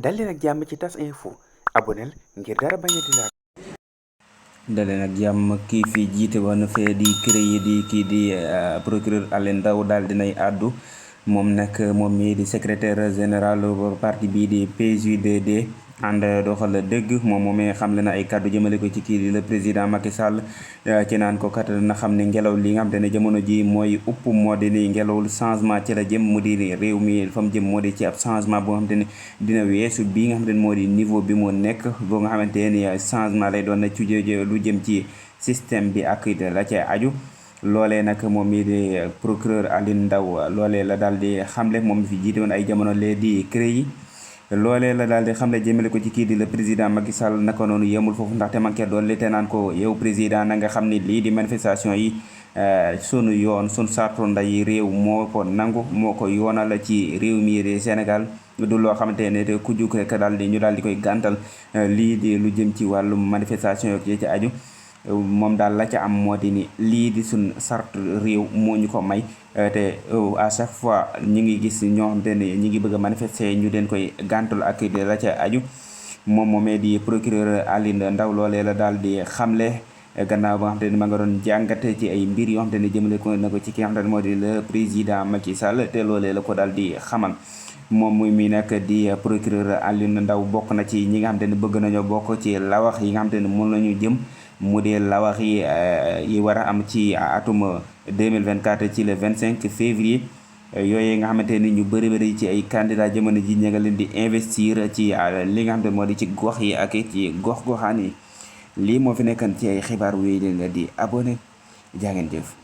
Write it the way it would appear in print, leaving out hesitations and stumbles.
dal leen ak jàmm ci tas info aboneel ngir dara bañ a di laal. daleen ak jàmm kii fi jiite woon fee di CREI di kii di procureur Alioune Ndao daal dinay àddu moom nag moom mii di secrétaire général parti bii di PJDD ànd doxal dëgg moom moomee xamle na ay kàddu jëmale ko ci kii di le président Macky Sall ci naan ko kat na xam ne ngelaw li nga xam te ne jamono ji mooy upp moo di ni ngelawul changement ci la jëm mu di réew mi fa mu jëm moo di ci ab changement boo xam te ne dina weesu bii nga xam te ne moo di niveau bi mu nekk boo nga xamante ni changement lay doon na ci lu jëm ci système bi ak la cay aju loolee nag moom mii di procureur Alioune Ndao loolee la daal di xamle moom fi jiite woon ay jamono lee di CREI loolee la daal di xamle jëmale ko ci kii di le président Macky Sall naka noonu yemul foofu ndaxte manqué doon li te naan ko yow président na nga xam ni lii di manifestation yi sunu yoon sunu sartu nday réew moo ko nangu moo ko yoonal ci réew mi di Sénégal du loo xamante ne te ku jug rek daal di ñu daal di koy gàntal lii di lu jëm ci wàllum manifestation yi ci aju moom daal la ca am moo di ni lii di suñ sart réew moo ñu ko may te à chaque fois ñu ngi gis ñoo xamante ne ñi ngi bëgg a manifester ñu leen koy gàntal ak la ca aju moom moomee di procureur Alioune Ndao loolee la daal di xamle gannaaw ba nga xamante ni ma nga doon jàngate ci ay mbir yoo xamante ne jëmale ko na ko ci ki nga xamante ne moo di le président Macky Sall te loolee la ko daal di xamal moom muy mi nag di procureur Alioune Ndao bokk na ci ñi nga xamante ne bëgg nañoo bokk ci lawax yi nga xamante ne moom la ñu jëm mu dee lawax yi war a am ci atum 2024 ci le 25 février yooyu nga xamante ni ñu bëri ci ay candidat jamono ji ña nga leen di investir ci li nga xamante ne moo di ci gox yi ak ci gox-goxaan yi lii moo fi nekkan ci ay xibaar wéy leen nga di abonné jaa ngeen jëf